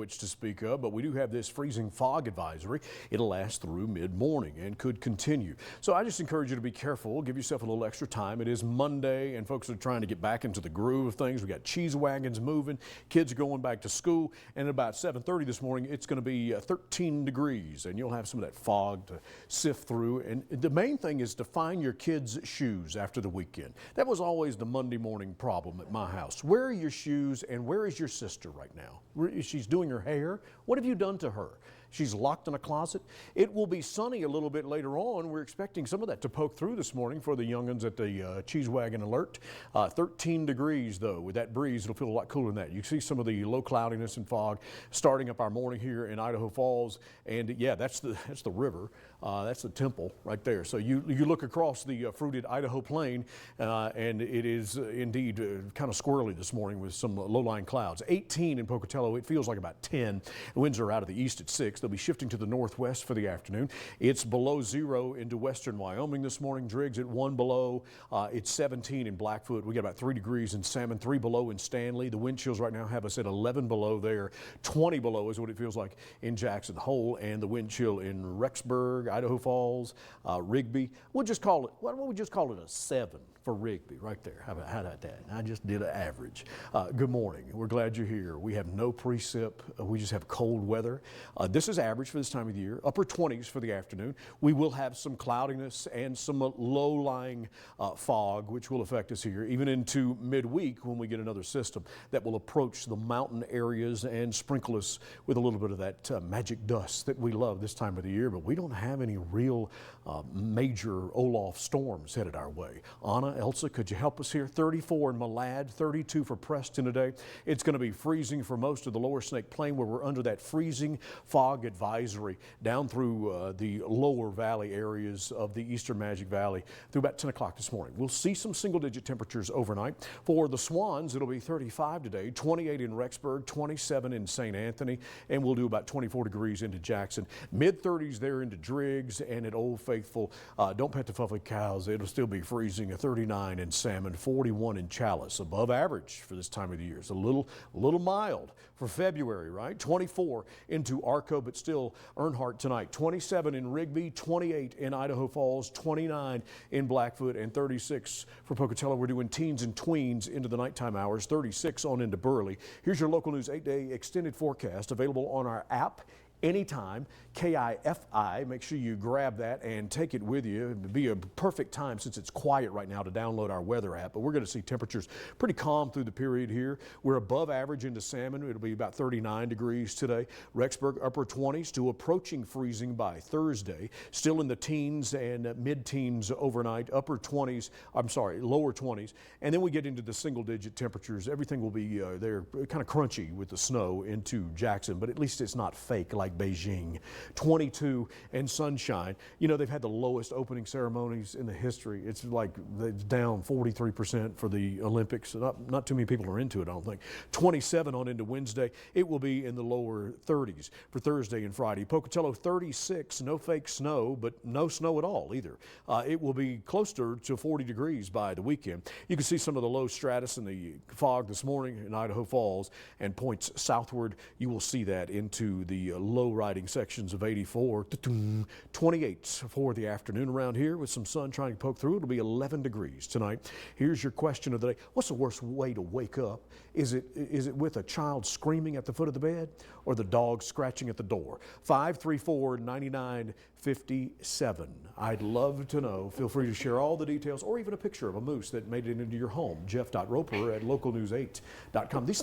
which to speak of, but we do have this freezing fog advisory. It'll last through mid-morning and could continue. So I just encourage you to be careful. Give yourself a little extra time. It is Monday, and folks are trying to get back into the groove of things. We got cheese wagons moving. Kids are going back to school, and at about 7:30 this morning, it's going to be 13 degrees, and you'll have some of that fog to sift through. And the main thing is to find your kids' shoes after the weekend. That was always the Monday morning problem at my house. Where are your shoes, and where is your sister right now? She's doing her hair. What have you done to her? She's locked in a closet. It will be sunny a little bit later on. We're expecting some of that to poke through this morning for the young'uns at the Cheese Wagon Alert. 13 degrees, though. With that breeze, it'll feel a lot cooler than that. You see some of the low cloudiness and fog starting up our morning here in Idaho Falls. And yeah, that's the river. That's the temple right there. So you look across the fruited Idaho plain, and it is indeed kind of squirrely this morning with some low-lying clouds. 18 in Pocatello. It feels like about 10. The winds are out of the east at 6. They'll be shifting to the northwest for the afternoon. It's below 0 into western Wyoming this morning. Driggs at 1 below. It's 17 in Blackfoot. We got about 3 degrees in Salmon, 3 below in Stanley. The wind chills right now have us at 11 below there. 20 below is what it feels like in Jackson Hole, and the wind chill in Rexburg, Idaho Falls, Rigby. Why don't we just call it a 7 for Rigby right there? How about that? I just did an average. Good morning. We're glad you're here. We have no precip. We just have cold weather. This is average for this time of the year. Upper 20s for the afternoon. We will have some cloudiness and some low-lying fog, which will affect us here even into midweek when we get another system that will approach the mountain areas and sprinkle us with a little bit of that magic dust that we love this time of the year. But we don't have any real major Olaf storms headed our way. Anna, Elsa, could you help us here? 34 in Malad, 32 for Preston today. It's going to be freezing for most of the lower Snake Plain, where we're under that freezing fog advisory down through the lower valley areas of the eastern Magic Valley through about 10 o'clock this morning. We'll see some single-digit temperatures overnight. For the Swans, it'll be 35 today, 28 in Rexburg, 27 in St. Anthony, and we'll do about 24 degrees into Jackson. Mid-30s there into Driggs, and at Old Faithful, don't pet the fluffy cows. It'll still be freezing at 39 in Salmon, 41 in Chalice. Above average for this time of the year. It's a little mild for February, right? 24 into Arco, but still Earnhardt tonight. 27 in Rigby, 28 in Idaho Falls, 29 in Blackfoot, and 36 for Pocatello. We're doing teens and tweens into the nighttime hours, 36 on into Burley. Here's your local news 8-day extended forecast available on our app anytime, KIFI. Make sure you grab that and take it with you. It'd be a perfect time, since it's quiet right now, to download our weather app. But we're going to see temperatures pretty calm through the period here. We're above average into Salmon. It'll be about 39 degrees today. Rexburg upper 20s to approaching freezing by Thursday. Still in the teens and mid-teens overnight. Lower 20s. And then we get into the single-digit temperatures. Everything will be there kind of crunchy with the snow into Jackson, but at least it's not fake like Beijing. 22 and sunshine. You know, they've had the lowest opening ceremonies in the history. It's like it's down 43% for the Olympics. Not too many people are into it, I don't think. 27 on into Wednesday. It will be in the lower 30s for Thursday and Friday. Pocatello 36, no fake snow, but no snow at all either. It will be closer to 40 degrees by the weekend. You can see some of the low stratus in the fog this morning in Idaho Falls and points southward. You will see that into the low riding sections of 84. 28 for the afternoon around here with some sun trying to poke through. It'll be 11 degrees tonight. Here's your question of the day. What's the worst way to wake up? Is it with a child screaming at the foot of the bed, or the dog scratching at the door? 534-9957. I'd love to know. Feel free to share all the details, or even a picture of a moose that made it into your home. Jeff.Roper at localnews8.com. These things